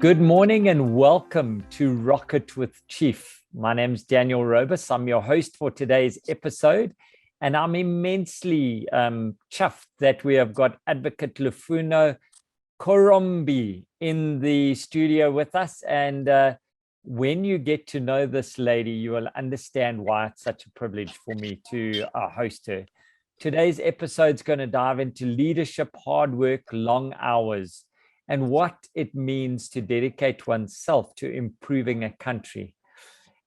Good morning and welcome to Rocket with Chief. My name's Daniel Robus. I'm your host for today's episode, and I'm immensely chuffed that we have got Advocate Lufuno Khorommbi in the studio with us. And when you get to know this lady, you will understand why it's such a privilege for me to host her. Today's episode is going to dive into leadership, hard work, long hours, and what it means to dedicate oneself to improving a country.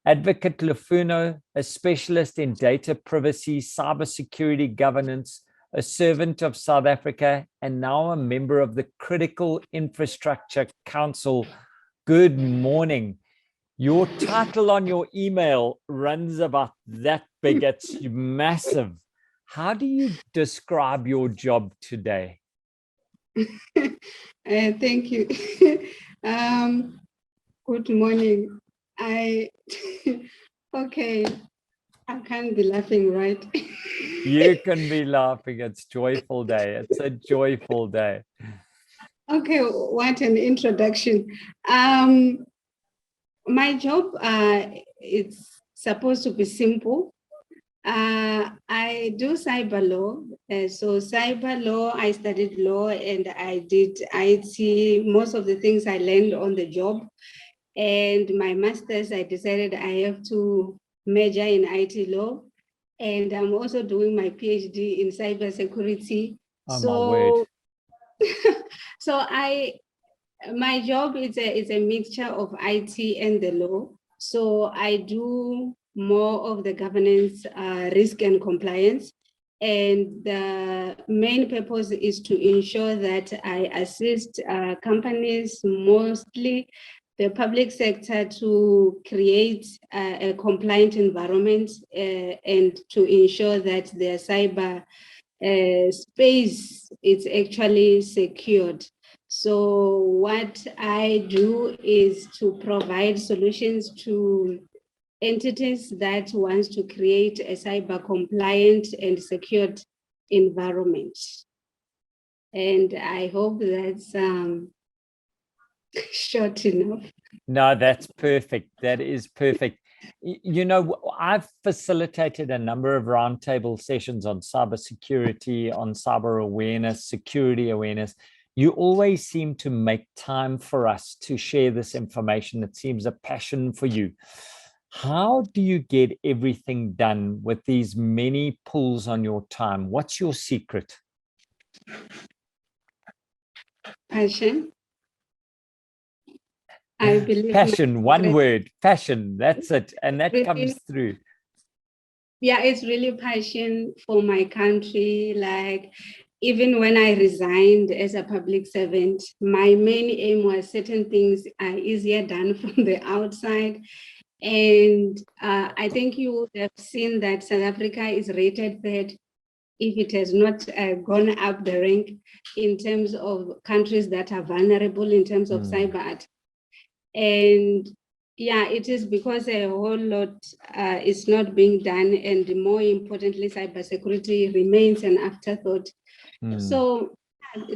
Advocate Lufuno, a specialist in data privacy, cybersecurity governance, a servant of South Africa, and now a member of the Critical Infrastructure Council. Good morning. Your title on your email runs about that big. It's massive. How do you describe your job today? Thank you. Good morning. Okay, I can't be laughing, right? You can be laughing. It's joyful day. It's a joyful day. Okay, what an introduction. My job, it's supposed to be simple. I do cyber law. So cyber law, I studied law and I did IT. Most of the things I learned on the job. And my master's, I decided I have to major in IT law. And I'm also doing my PhD in cybersecurity. Oh, my word. So my job is a mixture of IT and the law. So I do more of the governance, risk and compliance. And the main purpose is to ensure that I assist companies, mostly the public sector, to create a compliant environment and to ensure that their cyber space is actually secured. So what I do is to provide solutions to entities that wants to create a cyber compliant and secured environment. And I hope that's short enough. No, that's perfect. That is perfect. You know, I've facilitated a number of roundtable sessions on cybersecurity, on cyber awareness, security awareness. You always seem to make time for us to share this information. It seems a passion for you. How do you get everything done with these many pulls on your time? What's your secret? Passion. I believe passion, one word, passion. That's it. And that really comes through. Yeah, it's really passion for my country. Like, even when I resigned as a public servant, my main aim was certain things are easier done from the outside. And I think you would have seen that South Africa is rated third, if it has not gone up the rank, in terms of countries that are vulnerable in terms of cyber attack. And yeah, it is because a whole lot is not being done, and more importantly, cybersecurity remains an afterthought. So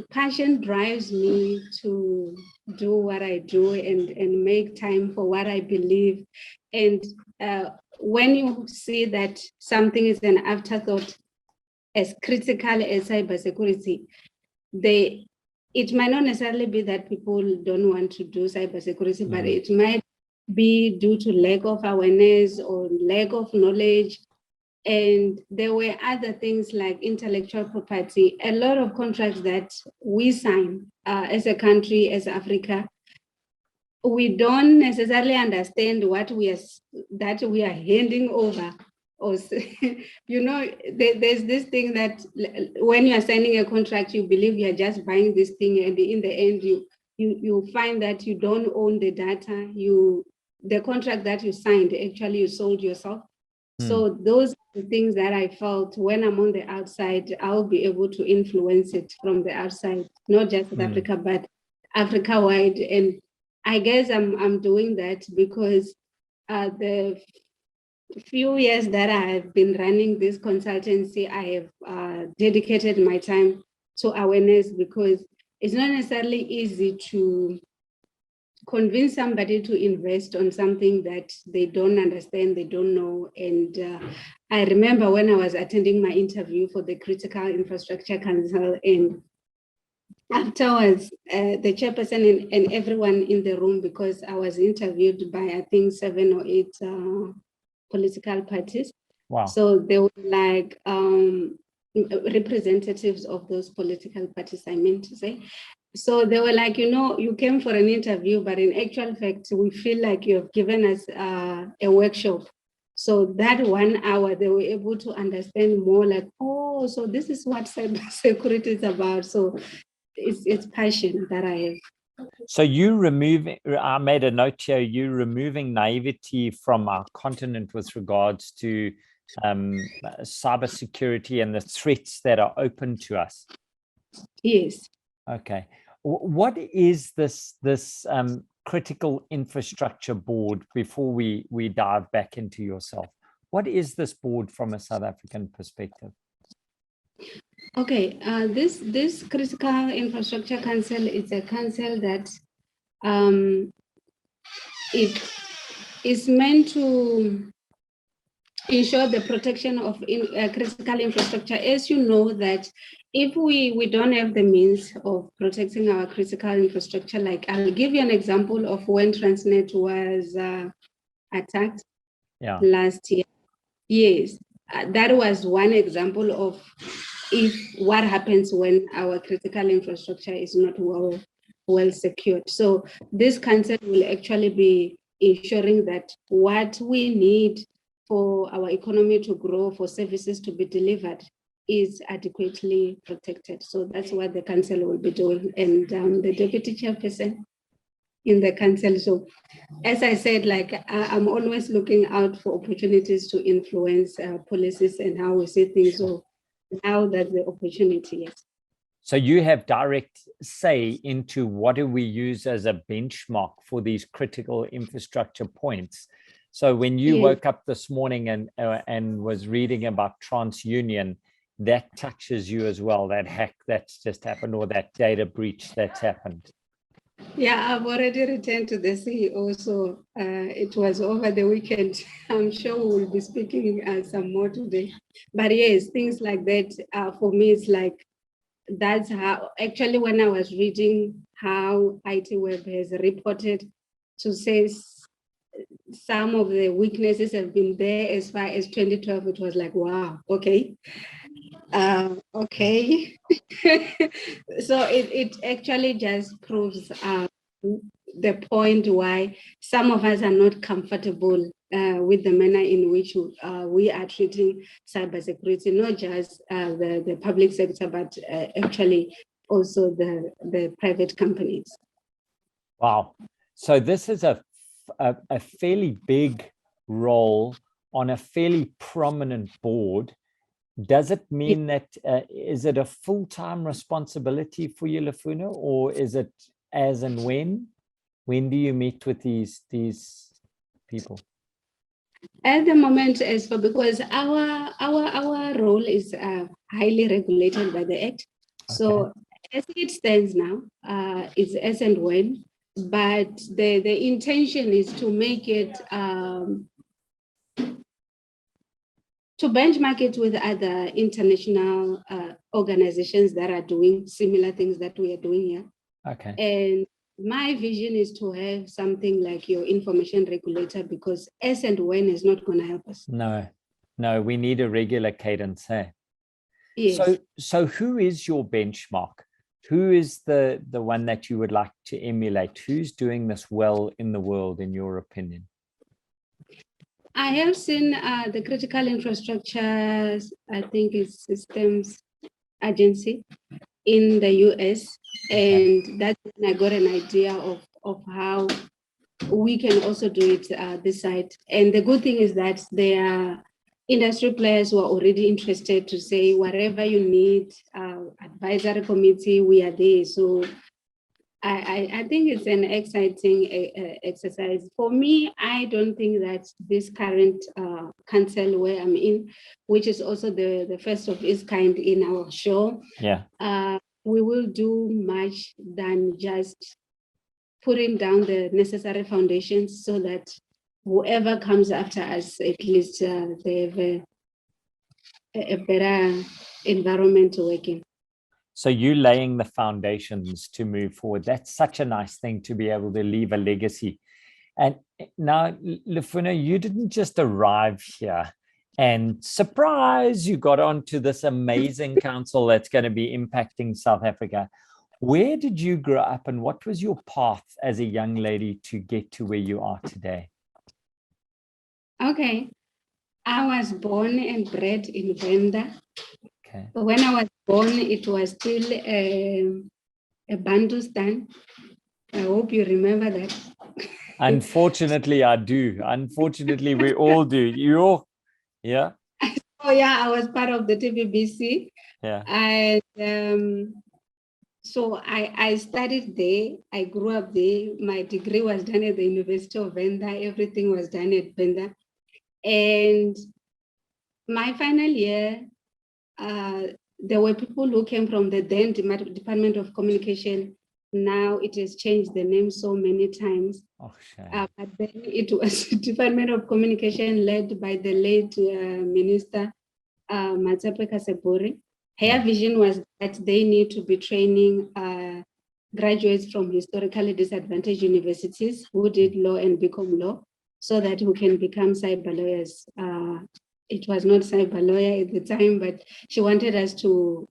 passion drives me to do what I do and make time for what I believe. And when you see that something is an afterthought, as critical as cybersecurity, it might not necessarily be that people don't want to do cybersecurity, but it might be due to lack of awareness or lack of knowledge. And there were other things like intellectual property, a lot of contracts that we sign as a country, as Africa. We don't necessarily understand what we are handing over. Or, you know, there's this thing that when you are signing a contract, you believe you are just buying this thing, and in the end, you find that you don't own the data. The contract that you signed, actually, you sold yourself. So those are the things that I felt when I'm on the outside, I'll be able to influence it from the outside, not just South Africa, but Africa-wide. And I guess I'm doing that because the few years that I have been running this consultancy, I have dedicated my time to awareness, because it's not necessarily easy to convince somebody to invest on something that they don't understand, they don't know. And I remember when I was attending my interview for the Critical Infrastructure Council, and afterwards, the chairperson and everyone in the room, because I was interviewed by, I think, 7 or 8 political parties. Wow. So they were like representatives of those political parties, I meant to say. So they were like, you came for an interview, but in actual fact, we feel like you have given us a workshop. So that 1 hour, they were able to understand more like, oh, so this is what cybersecurity is about. So it's passion that I have. So I made a note here, you removing naivety from our continent with regards to cybersecurity and the threats that are open to us. Yes. Okay. What is this critical infrastructure board, before we dive back into yourself? What is this board from a South African perspective? Okay, this Critical Infrastructure Council is a council that it is meant to ensure the protection of critical infrastructure. As you know, that if we don't have the means of protecting our critical infrastructure, like I'll give you an example of when Transnet was attacked last year. Yes, that was one example of what happens when our critical infrastructure is not well secured. So this council will actually be ensuring that what we need for our economy to grow, for services to be delivered, is adequately protected. So that's what the council will be doing. And the deputy chairperson in the council. So as I said, like I'm always looking out for opportunities to influence policies and how we see things. So now that's the opportunity, yes. So you have direct say into what do we use as a benchmark for these critical infrastructure points. So when you woke up this morning and was reading about TransUnion, that touches you as well, that hack that's just happened, or that data breach that's happened. Yeah, I've already returned to the CEO, so it was over the weekend. I'm sure we will be speaking some more today. But yes, things like that, for me, it's like, that's how, actually, when I was reading how IT Web has reported to say some of the weaknesses have been there as far as 2012, it was like, wow, okay. Okay. So it actually just proves the point why some of us are not comfortable with the manner in which we are treating cybersecurity, not just the public sector, but actually also the private companies. Wow. So this is a fairly big role on a fairly prominent board. Does it mean that, is it a full-time responsibility for you, Lufuno, or is it as and when? When do you meet with these people? At the moment, because our role is highly regulated by the Act. Okay. So as it stands now, it's as and when, but the intention is to make it to benchmark it with other international organizations that are doing similar things that we are doing here. Okay. And my vision is to have something like your information regulator, because as and when is not going to help us. No, we need a regular cadence, hey? Yes. So who is your benchmark? Who is the one that you would like to emulate? Who's doing this well in the world, in your opinion? I have seen the Critical Infrastructure, I think it's Systems Agency in the US, and that's when I got an idea of how we can also do it this side. And the good thing is that there are industry players who are already interested to say, whatever you need, advisory committee, we are there. So I think it's an exciting exercise. For me, I don't think that this current council where I'm in, which is also the first of its kind in our show, we will do much than just putting down the necessary foundations so that whoever comes after us, at least they have a better environment to work in. So you laying the foundations to move forward. That's such a nice thing to be able to leave a legacy. And now, Lufuno, you didn't just arrive here and surprise, you got onto this amazing council that's going to be impacting South Africa. Where did you grow up and what was your path as a young lady to get to where you are today? Okay. I was born and bred in Venda. Okay. But when I was born, it was still a Bantustan. I hope you remember that. Unfortunately, I do. Unfortunately, we all do. Yeah. Oh yeah, I was part of the TVBC. Yeah. And so I studied there. I grew up there. My degree was done at the University of Venda. Everything was done at Venda. And my final year, there were people who came from the then Department of Communication. Now it has changed the name so many times. Oh, shame. But then it was Department of Communication led by the late Minister Matsape Kasebori. Her vision was that they need to be training graduates from historically disadvantaged universities who did law and become law so that we can become cyber lawyers. It was not cyber lawyer at the time, but she wanted us to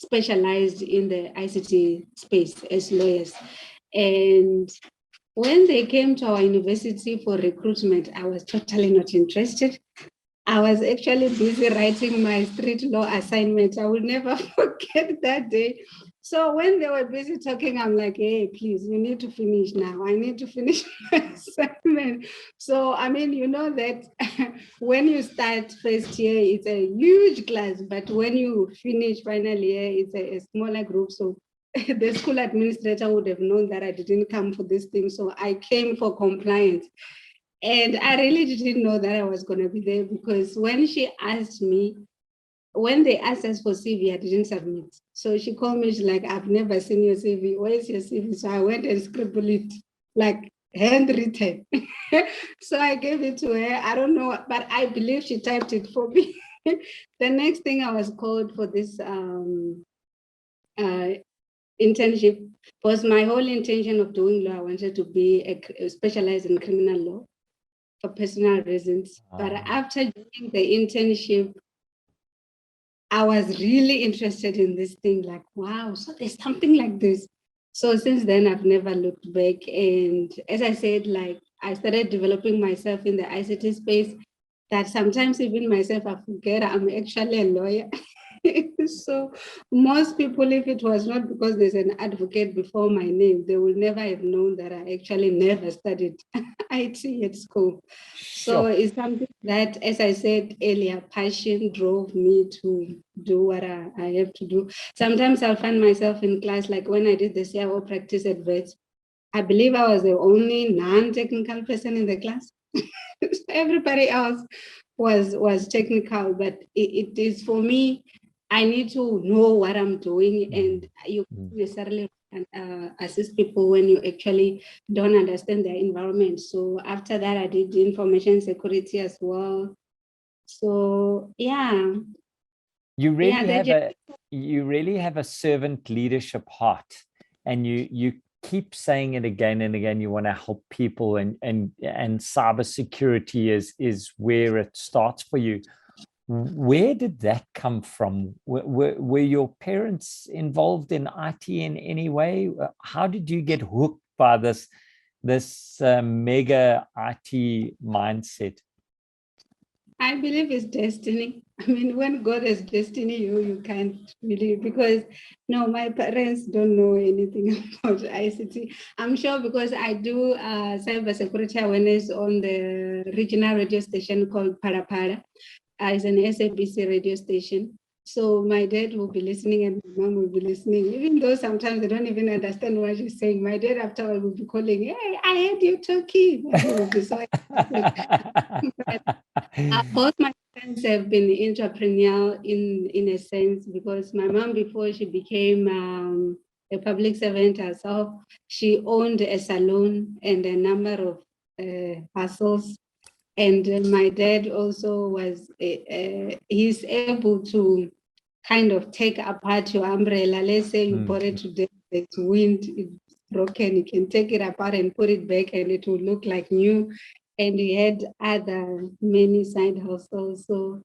specialize in the ICT space as lawyers. And when they came to our university for recruitment, I was totally not interested. I was actually busy writing my street law assignment. I will never forget that day. So when they were busy talking, I'm like, hey, please, you need to finish now. I need to finish my assignment. So, I mean, you know that when you start first year, it's a huge class, but when you finish final year, it's a smaller group. So the school administrator would have known that I didn't come for this thing. So I came for compliance. And I really didn't know that I was going to be there because when she asked me, when they asked us for CV, I didn't submit. So she called me, she's like, I've never seen your CV. Where's your CV? So I went and scribbled it, like handwritten. So I gave it to her. I don't know, but I believe she typed it for me. The next thing I was called for this internship was my whole intention of doing law. I wanted to be specialized in criminal law for personal reasons. But after doing the internship, I was really interested in this thing, like, wow, so there's something like this. So since then, I've never looked back. And as I said, like, I started developing myself in the ICT space that sometimes even myself, I forget I'm actually a lawyer. So most people, if it was not because there's an advocate before my name, they would never have known that I actually never studied IT at school. So it's something that, as I said earlier, passion drove me to do what I have to do. Sometimes I'll find myself in class, like when I did the CIO practice at Vets, I believe I was the only non-technical person in the class. Everybody else was technical, but it is for me, I need to know what I'm doing, and you can't necessarily assist people when you actually don't understand their environment. So after that, I did information security as well. So yeah. You really have a servant leadership heart, and you keep saying it again and again. You want to help people, and cybersecurity is where it starts for you. Where did that come from? Were your parents involved in IT in any way? How did you get hooked by this mega IT mindset? I believe it's destiny. I mean, when God has destiny, you can't really, because no, my parents don't know anything about ICT. I'm sure because I do cybersecurity awareness on the regional radio station called Parapara. It's an SABC radio station. So my dad will be listening and my mom will be listening, even though sometimes they don't even understand what she's saying. My dad afterward will be calling, hey, I heard you talking. He will be so excited. Both my parents have been entrepreneurial in a sense, because my mom, before she became a public servant herself. She owned a salon and a number of hustles. And my dad also was, he's able to kind of take apart your umbrella. Let's say you bought it today, there's wind, it's broken, you can take it apart and put it back and it will look like new. And he had other many side hustles. So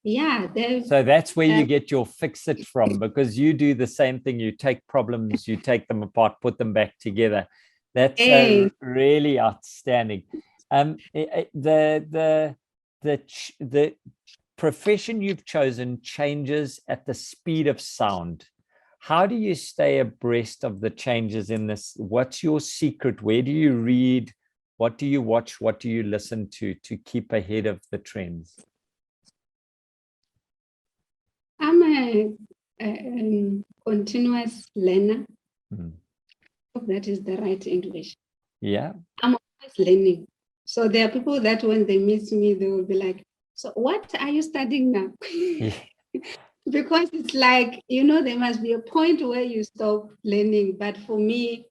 yeah. So that's where you get your fix it from, because you do the same thing. You take problems, you take them apart, put them back together. That's really outstanding. The profession you've chosen changes at the speed of sound. How do you stay abreast of the changes in this? What's your secret? Where do you read? What do you watch? What do you listen to keep ahead of the trends? I'm a continuous learner. If that is the right English. Yeah. I'm always learning. So there are people that when they meet me, they will be like, so what are you studying now? Yeah. Because it's like, there must be a point where you stop learning. But for me,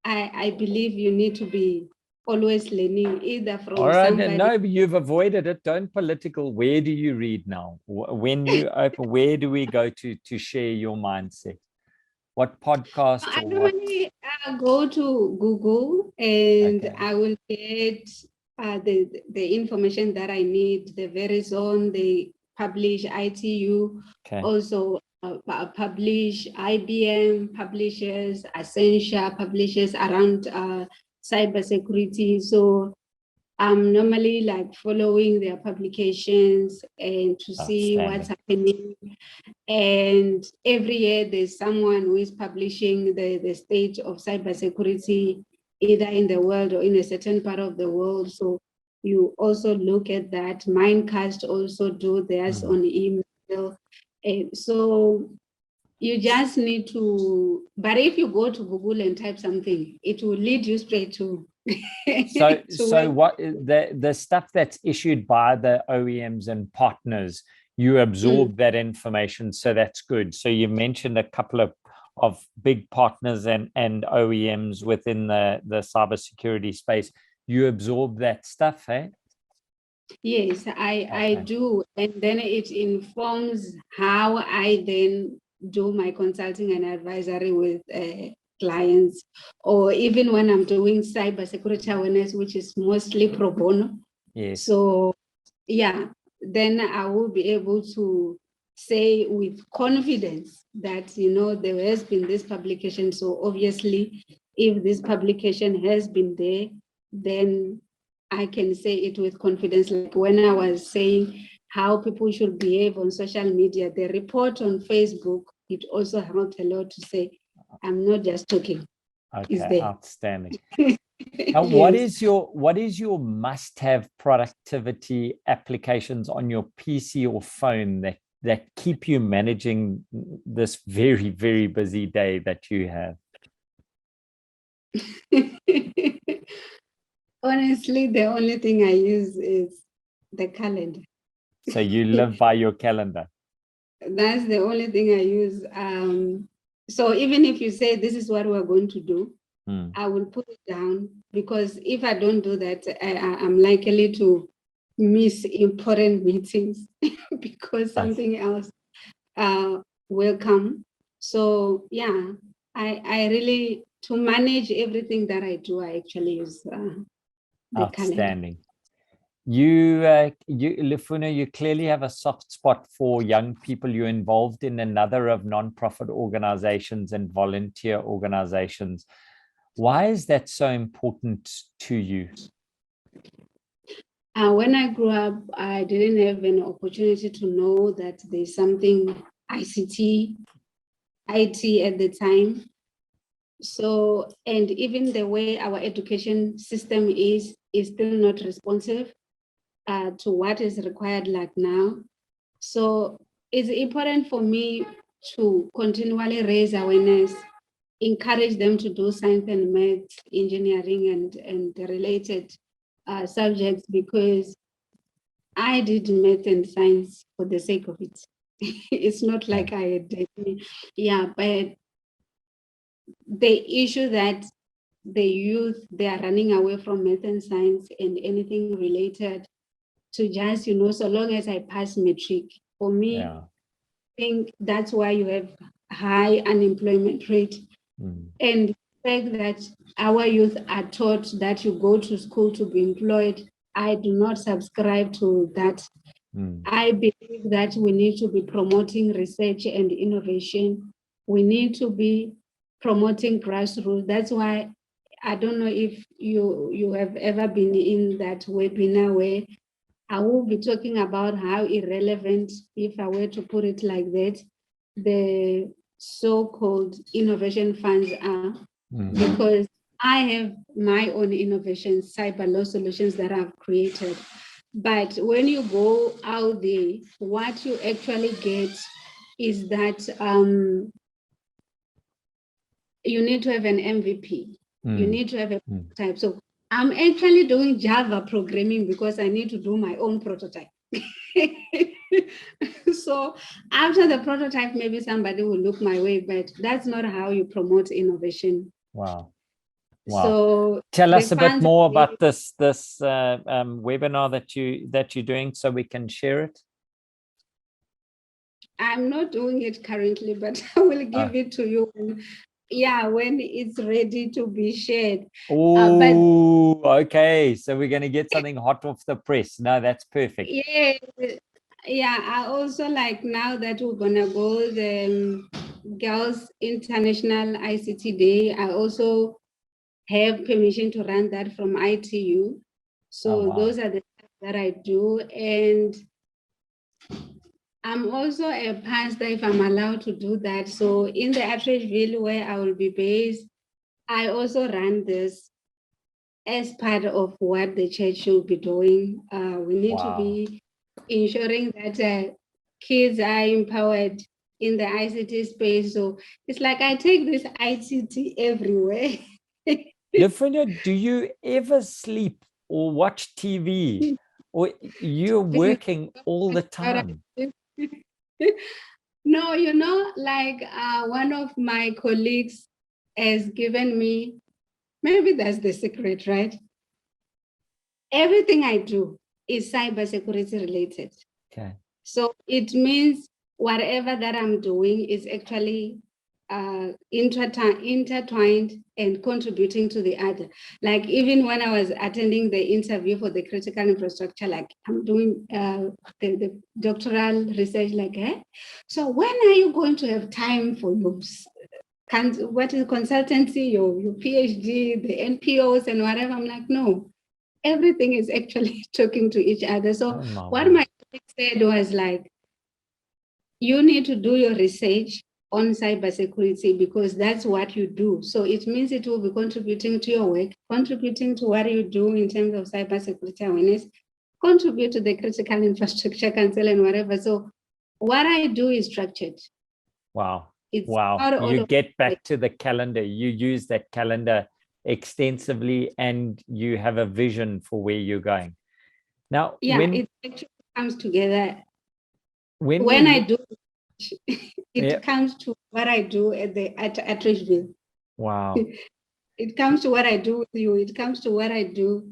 I believe you need to be always learning, either from somebody. No, you've avoided it. Don't political. Where do you read now? When you open, where do we go to share your mindset? What podcasts? I normally go to Google and I will get the information that I need. The Verizon, they publish ITU, also publish IBM, publishes Essentia, publishes around cybersecurity. So I'm normally like following their publications and to see what's happening. And every year there's someone who is publishing the state of cybersecurity, either in the world or in a certain part of the world. So you also look at that. Mindcast also do theirs on email. And so you just need to, but if you go to Google and type something, it will lead you straight to. So what the stuff that's issued by the OEMs and partners, you absorb that information. So that's good. So you mentioned a couple of big partners and OEMs within the cybersecurity space. You absorb that stuff, eh? Yes, I do. And then it informs how I then do my consulting and advisory with clients, or even when I'm doing cybersecurity awareness, which is mostly pro bono. Yes. So yeah, then I will be able to say with confidence that, there has been this publication. So obviously, if this publication has been there, then I can say it with confidence. Like when I was saying how people should behave on social media, the report on Facebook, it also helped a lot to say, I'm not just talking. Okay, outstanding. Now, yes. What is your must-have productivity applications on your PC or phone that keep you managing this very, very busy day that you have? Honestly, the only thing I use is the calendar. So you live by your calendar? That's the only thing I use. So even if you say this is what we're going to do, I will put it down, because if I don't do that, I'm likely to miss important meetings because something else will come. So yeah, I really, to manage everything that I do, I actually use the outstanding. You, Lufuno, you clearly have a soft spot for young people. You're involved in another of nonprofit organizations and volunteer organizations. Why is that so important to you? When I grew up, I didn't have an opportunity to know that there's something IT at the time. So, and even the way our education system is still not responsive to what is required like now. So it's important for me to continually raise awareness, encourage them to do science and math, engineering and related subjects, because I did math and science for the sake of it. It's not like I did, but the issue that the youth, they are running away from math and science and anything related to just, so long as I pass matric. For me, I think that's why you have high unemployment rate. And the fact that our youth are taught that you go to school to be employed, I do not subscribe to that. I believe that we need to be promoting research and innovation. We need to be promoting grassroots. That's why I don't know if you have ever been in that webinar where I will be talking about how irrelevant, if I were to put it like that, the so-called innovation funds are, because I have my own innovations, cyber law solutions that I've created. But when you go out there, what you actually get is that you need to have an MVP. You need to have a prototype. So I'm actually doing Java programming because I need to do my own prototype. So after the prototype, maybe somebody will look my way, but that's not how you promote innovation. Wow. So tell us a bit more about this webinar that you're doing so we can share it. I'm not doing it currently, but I will give it to you when it's ready to be shared. Oh, okay. So we're going to get something hot off the press. No, that's perfect. Yeah. I also like, now that we're going to go the Girls International ICT Day, I also have permission to run that from ITU. So those are the things that I do. And I'm also a pastor, if I'm allowed to do that. So in the Atteridgeville, where I will be based, I also run this as part of what the church should be doing. We need to be ensuring that kids are empowered in the ICT space. So it's like I take this ICT everywhere. Lufuno, do you ever sleep or watch TV, or you're working all the time? No, like one of my colleagues has given me, maybe that's the secret, right? Everything I do is cybersecurity related. Okay. So it means whatever that I'm doing is actually intertwined and contributing to the other. Like even when I was attending the interview for the critical infrastructure, like I'm doing the doctoral research, like, so when are you going to have time for your what is consultancy, your PhD, the NPOs and whatever? I'm like, no, everything is actually talking to each other. So what my colleague said was like, you need to do your research on cybersecurity because that's what you do. So it means it will be contributing to your work, contributing to what you do in terms of cybersecurity awareness, contribute to the critical infrastructure council and whatever. So what I do is structured. Wow. You get back to the calendar. You use that calendar extensively and you have a vision for where you're going. Now, it actually comes together. When I do it comes to what I do at Atteridgeville. Wow. It comes to what I do with you. It comes to what I do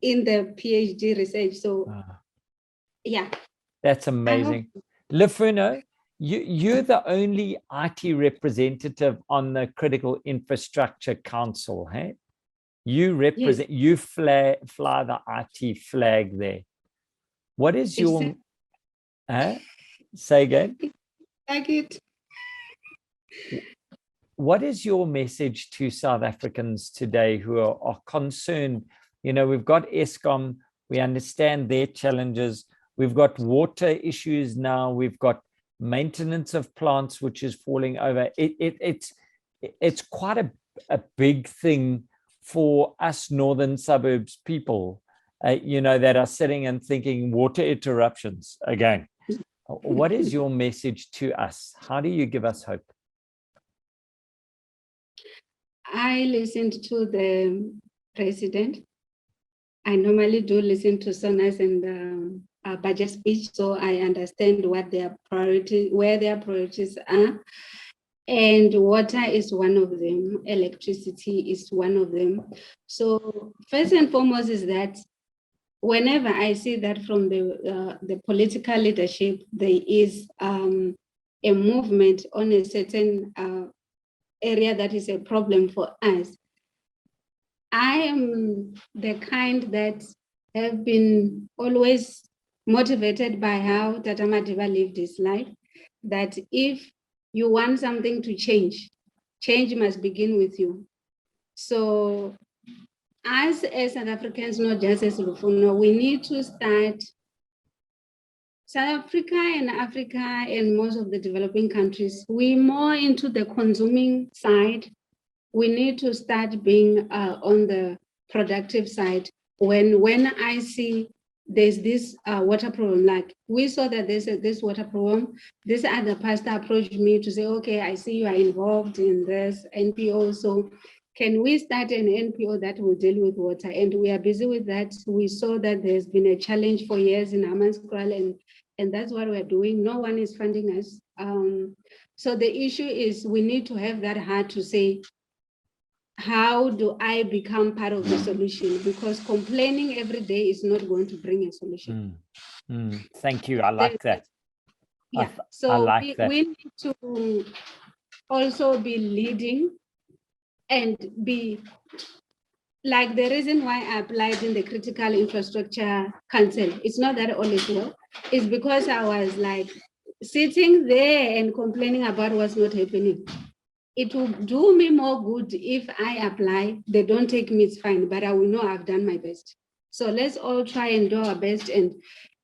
in the PhD research. So, That's amazing. Lufuno, you're the only IT representative on the Critical Infrastructure Council, hey? You represent, you fly the IT flag there. What is your... Say again. Like it. What is your message to South Africans today who are concerned? We've got Eskom, we understand their challenges. We've got water issues now. We've got maintenance of plants, which is falling over. It's quite a big thing for us northern suburbs people, that are sitting and thinking water interruptions again. What is your message to us? How do you give us hope? I listened to the president. I normally do listen to Sona's and budget speech, so I understand what where their priorities are. And water is one of them, electricity is one of them. So first and foremost is that whenever I see that from the political leadership, there is a movement on a certain area that is a problem for us, I am the kind that have been always motivated by how Tata Madiba lived his life, that if you want something to change, change must begin with you. So as South Africans, not just as Lufuno, we need to start. South Africa and Africa and most of the developing countries, we're more into the consuming side. We need to start being on the productive side. When I see there's this water problem, like we saw that there's this water problem, this other pastor approached me to say, okay, I see you are involved in this NPO, so can we start an NPO that will deal with water? And we are busy with that. We saw that there's been a challenge for years in Hammanskraal, and that's what we're doing. No one is funding us. So the issue is we need to have that heart to say, how do I become part of the solution? Because complaining every day is not going to bring a solution. Thank you. I like that. Yeah. I like that. We need to also be leading and be like the reason why I applied in the Critical Infrastructure Council. It's not that all is well. It's because I was like sitting there and complaining about what's not happening. It will do me more good if I apply. They don't take me, it's fine, but I will know I've done my best. So let's all try and do our best. And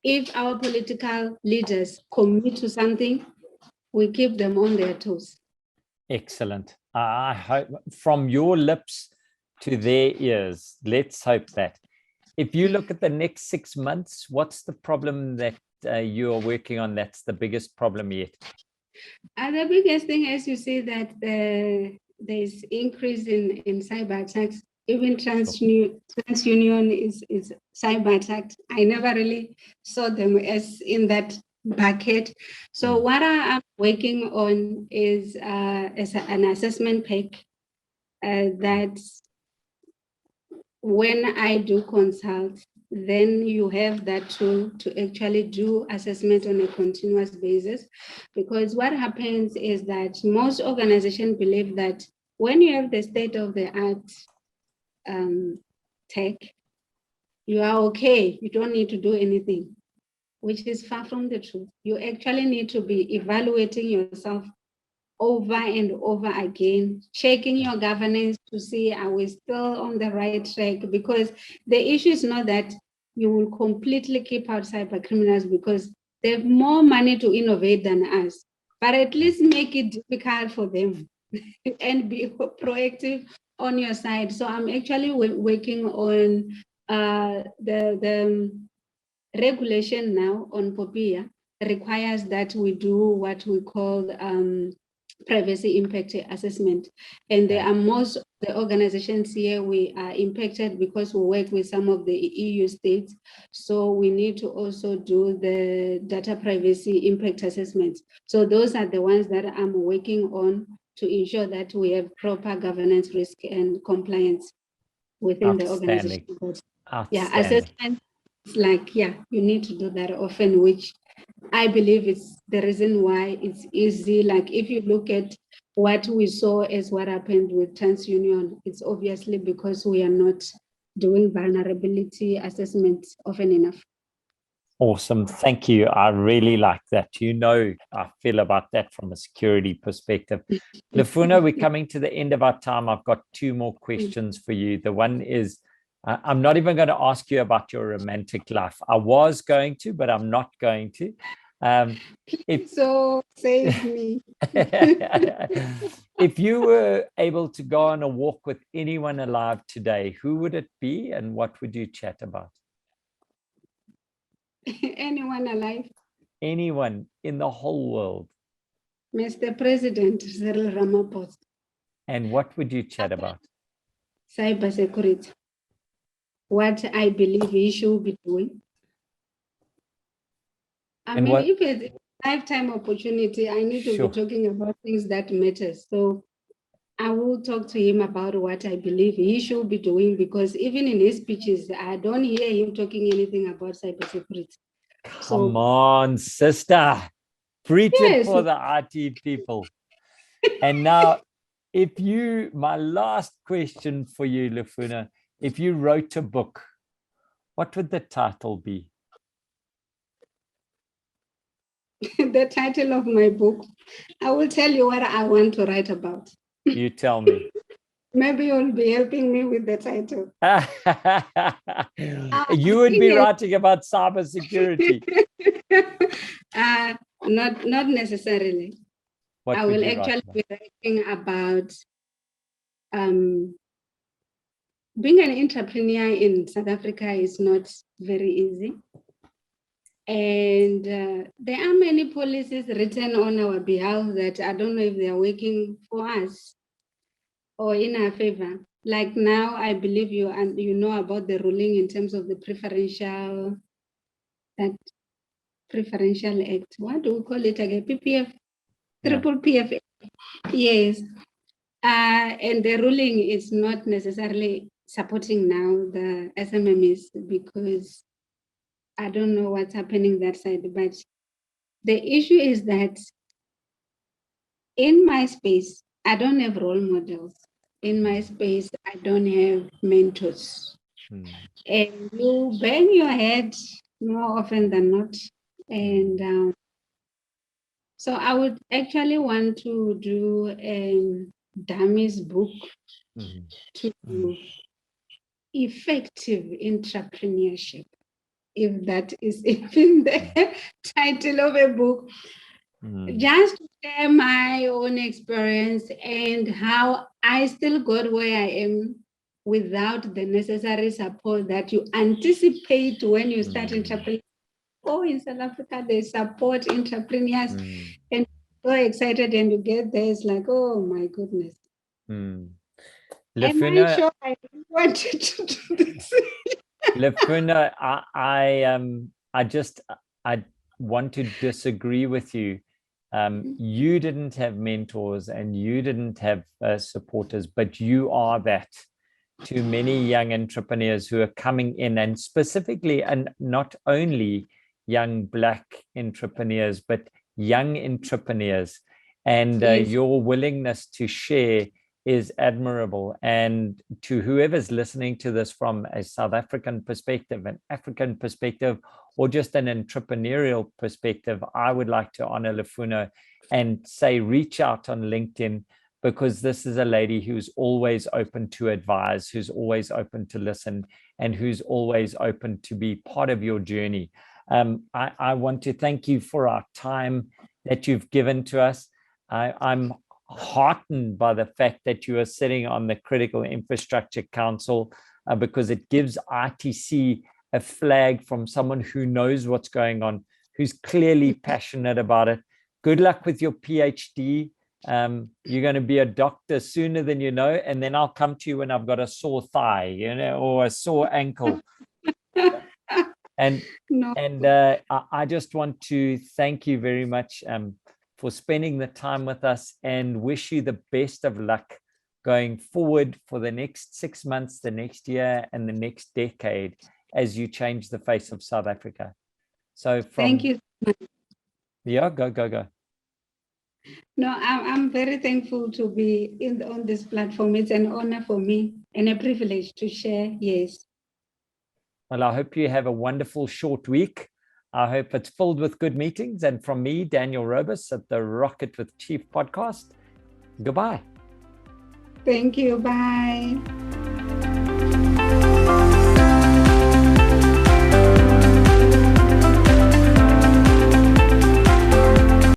if our political leaders commit to something, we keep them on their toes. Excellent. I hope from your lips to their ears, let's hope that. If you look at the next 6 months, what's the problem that you are working on that's the biggest problem yet? The biggest thing is you see that there's increase in cyber attacks. Even TransUnion is cyber attacked. I never really saw them as in that bucket. So what I'm working on is an assessment pack that when I do consult, then you have that tool to actually do assessment on a continuous basis. Because what happens is that most organizations believe that when you have the state-of-the-art tech, you are okay, you don't need to do anything, which is far from the truth. You actually need to be evaluating yourself over and over again, checking your governance to see, are we still on the right track? Because the issue is not that you will completely keep out cyber criminals because they have more money to innovate than us, but at least make it difficult for them and be proactive on your side. So I'm actually working on the regulation now on POPIA requires that we do what we call privacy impact assessment. And there are most of the organizations here, we are impacted because we work with some of the EU states. So we need to also do the data privacy impact assessments. So those are the ones that I'm working on to ensure that we have proper governance, risk, and compliance within the organization. Yeah, assessment, it's like, yeah, you need to do that often, which I believe it's the reason why it's easy. Like if you look at what we saw as what happened with TransUnion, it's obviously because we are not doing vulnerability assessments often enough. Awesome. Thank you. I really like that. You know, I feel about that from a security perspective. Lufuno, we're coming to the end of our time. I've got 2 more questions for you. The one is, I'm not even going to ask you about your romantic life. I was going to, but I'm not going to. So save me. If you were able to go on a walk with anyone alive today, who would it be and what would you chat about? Anyone alive? Anyone in the whole world. Mr. President Cyril Ramaphosa. And what would you chat about? Cybersecurity. What I believe he should be doing. I mean, if it's lifetime opportunity. I need to Sure. be talking about things that matter. So I will talk to him about what I believe he should be doing, because even in his speeches, I don't hear him talking anything about cybersecurity. Come on, sister. Preach it Yes. for the IT people. And now, my last question for you, Lufuno, if you wrote a book, what would the title be? The title of my book, I will tell you what I want to write about. You tell me. Maybe you'll be helping me with the title. You would be writing about cybersecurity. Not necessarily. What I would will you actually write be writing about being an entrepreneur in South Africa is not very easy. And there are many policies written on our behalf that I don't know if they are working for us or in our favor. Like now, I believe you know about the ruling in terms of the preferential act. What do we call it again? PPF, triple PF. Yes. And the ruling is not necessarily supporting now the SMMEs, because I don't know what's happening that side. But the issue is that in my space, I don't have role models. In my space, I don't have mentors. And you bang your head more often than not. And so I would actually want to do a dummies book to effective entrepreneurship, if that is even the title of a book. Just to share my own experience and how I still got where I am without the necessary support that you anticipate when you start entrepreneurship. Oh, in South Africa, they support entrepreneurs, and so excited, and you get there, it's like, oh my goodness. Am I sure I wanted to do this? Lufuno, I want to disagree with you. You didn't have mentors and you didn't have supporters, but you are that to many young entrepreneurs who are coming in, and specifically, and not only young Black entrepreneurs, but young entrepreneurs. And Yes. your willingness to share is admirable. And to whoever's listening to this from a South African perspective, an African perspective, or just an entrepreneurial perspective, I would like to honor Lufuno and say, reach out on LinkedIn, because this is a lady who's always open to advise, who's always open to listen, and who's always open to be part of your journey. I want to thank you for our time that you've given to us. I'm heartened by the fact that you are sitting on the Critical Infrastructure Council, because it gives ITC a flag from someone who knows what's going on, who's clearly passionate about it. Good luck with your PhD. You're going to be a doctor sooner than you know, and then I'll come to you when I've got a sore thigh, or a sore ankle. And I just want to thank you very much for spending the time with us, and wish you the best of luck going forward for the next 6 months, the next year, and the next decade as you change the face of South Africa. So thank you. Yeah, go. No, I'm very thankful to be on this platform. It's an honor for me and a privilege to share. Yes. Well, I hope you have a wonderful short week. I hope it's filled with good meetings. And from me, Daniel Robus at the Rocket with Chief podcast, goodbye. Thank you. Bye.